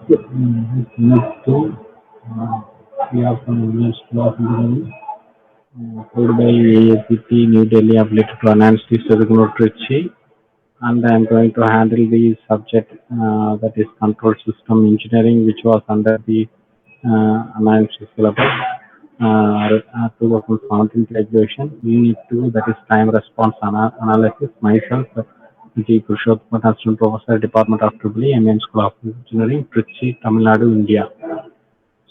Next to we have some English class engineering taught by AACT New Delhi affiliated to enhance the curriculum literacy, and I am going to handle the subject that is control system engineering, which was under the enhanced syllabus 2017 graduation. Unit 2, that is time response analysis. Myself, G. PURUSHOTHAMAN, Assistant Professor, Department of EEE, MEN School of Engineering, Trichy, Tamil Nadu, India.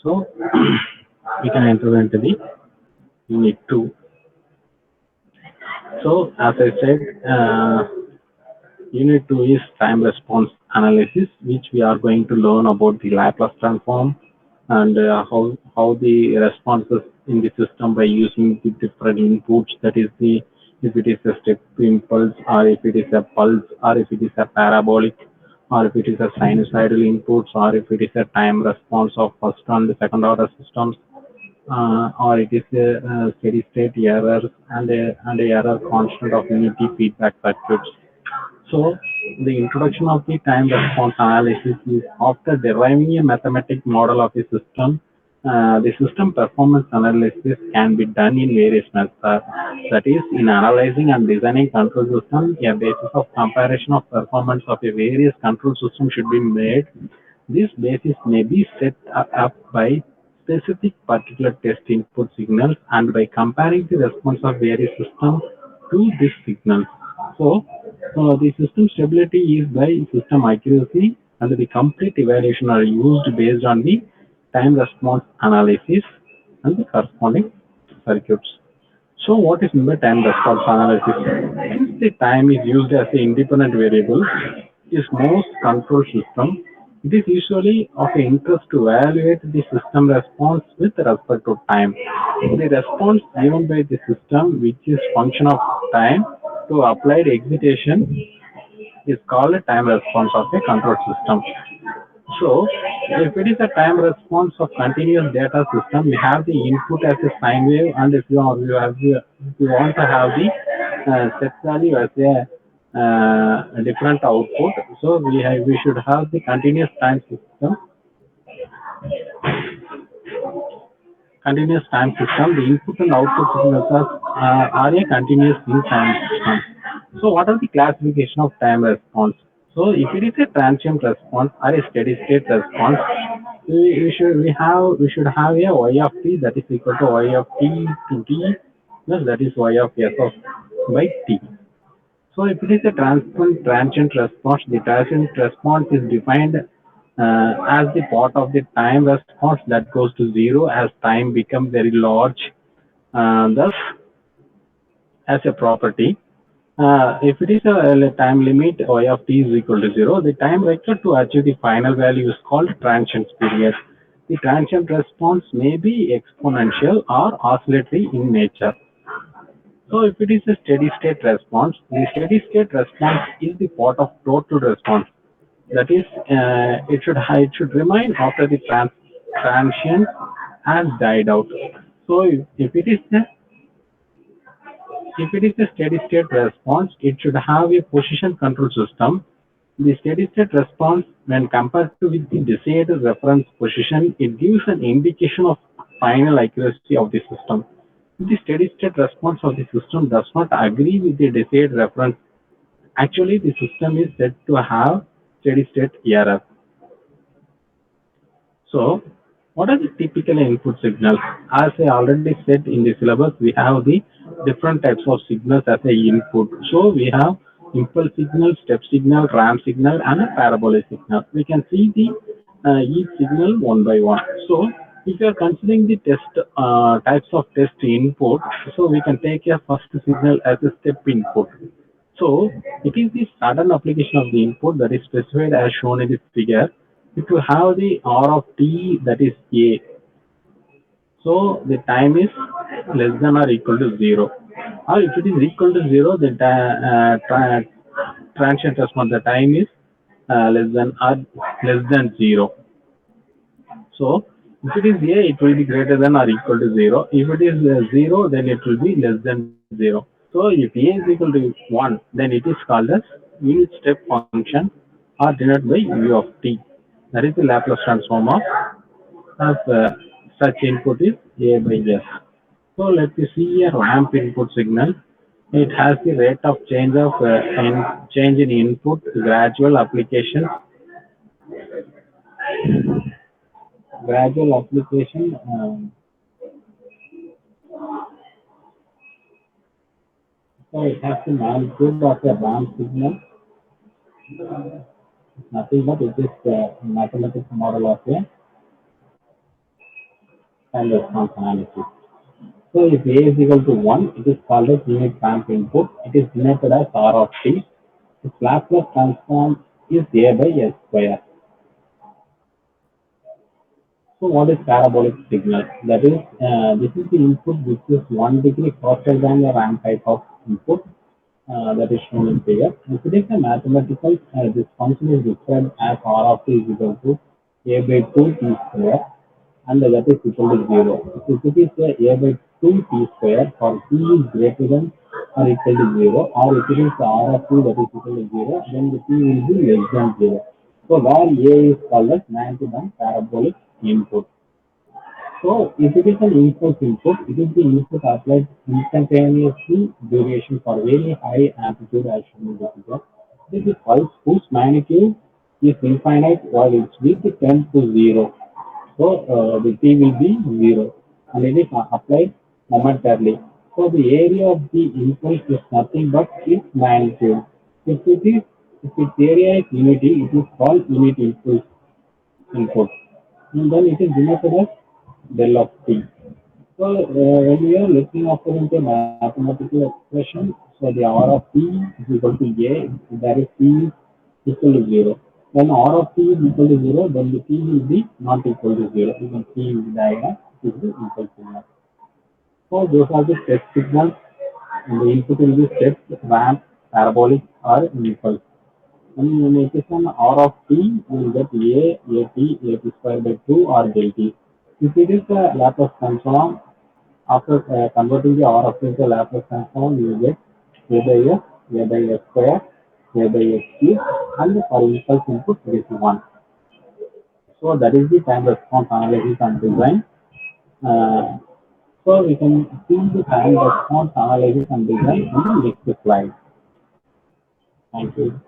So we can enter into the unit 2. So as I said, unit 2 is time response analysis, which we are going to learn about the Laplace transform and how the responses in the system by using the different inputs, that is the if it is a step impulse, or if it is a pulse, or if it is a parabolic, or if it is a sinusoidal inputs, or if it is a time response of first and second order systems, or it is a steady state errors and a error constant of unity feedback circuits. So the introduction of the time response analysis is after deriving a mathematical model of a system. The system performance analysis can be done in various methods. That is, in analyzing and designing control system, a basis of comparison of performance of a various control system should be made. This basis may be set up by specific particular test input signals and by comparing the response of various systems to this signal. So, the system stability is by system accuracy, and the complete evaluation are used based on the time response analysis and the corresponding circuits. So what is meant by time response analysis? Since the time is used as an independent variable, is most control system, it is usually of interest to evaluate the system response with respect to time. The response given by the system, which is function of time to applied excitation, is called a time response of a control system. So, if it is a time response of continuous data system, we have the input as a sine wave, and if you want to have the set value as a different output, so we should have the continuous time system, the input and output signals are a continuous in time system. So what are the classification of time response? So if it is a transient response or a steady state response, we should have a y of t that is equal to y of t to t plus that is y of s of by t. So if it is a transient response, the transient response is defined as the part of the time response that goes to zero as time becomes very large. Thus, as a property, if it is a time limit y of t is equal to 0, the time required to achieve the final value is called transient period. The transient response may be exponential or oscillatory in nature. So if it is a steady state response, the steady state response is the part of total response. That is, it should remain after the transient has died out. So if it is a steady state response, it should have a position control system. The steady state response, when compared to with the desired reference position, it gives an indication of final accuracy of the system. If the steady state response of the system does not agree with the desired reference, actually the system is said to have steady state error. So, what are the typical input signals? As I already said in the syllabus, we have the different types of signals as a input. So, we have impulse signal, step signal, ramp signal, and a parabolic signal. We can see the each signal one by one. So, if you are considering the test types of test input, so we can take a first signal as a step input. So it is the sudden application of the input that is specified as shown in the figure. If you have the R of t, that is A, so the time is less than or equal to 0. Or if it is equal to 0, the transient response, the time is less than or less than 0. So if it is A, it will be greater than or equal to 0. If it is 0, then it will be less than 0. So if A is equal to 1, then it is called as unit step function or denoted by U of t. That is the Laplace transform of such input is A by S. So let me see a ramp input signal. It has the rate of change in input gradual application. Gradual application. So it has the magnitude of a ramp signal. Nothing but it is a mathematical model of a time response analysis. So if A is equal to 1, it is called as unit ramp input. It is denoted as R of t. Its Laplace transform is A by S square. So what is parabolic signal? That is, this is the input which is 1 degree faster than the ramp type of input that is shown in figure. If it is a mathematical, this function is described as R of t is equal to A by 2 t square and that is equal to 0. If it is A by 2 t square for t is greater than or equal to 0 or if it is R of t that is equal to 0 then the t will be less than 0. So where A is called as 90 parabolic input. So if it is an impulse input, it is the input applied instantaneously duration for very high amplitude as shown in the figure. This is pulse whose magnitude is infinite while its width tends to zero. So the t will be zero and it is applied momentarily. So the area of the impulse is nothing but its magnitude. If it is if its area is unity, it is called unit impulse input. And then it is denoted as del of t. So when we are looking after into mathematical expression, so the R of t is equal to A, that is t is equal to 0. When R of t is equal to 0, then the t will be not equal to 0. You can see in the diagram, it is the equal signal. So those are the step signals. And the input will be step, ramp, parabolic, or impulse. When it is an R of t, you will get A t square by 2 or del t. If it is a Laplace transform, after converting the R of t into Laplace transform, you will get A by S square, A by S cube, and for impulse input, it is 1. So that is the time response analysis and design. Uh, so we can see the time response analysis and design in the next slide. Thank you.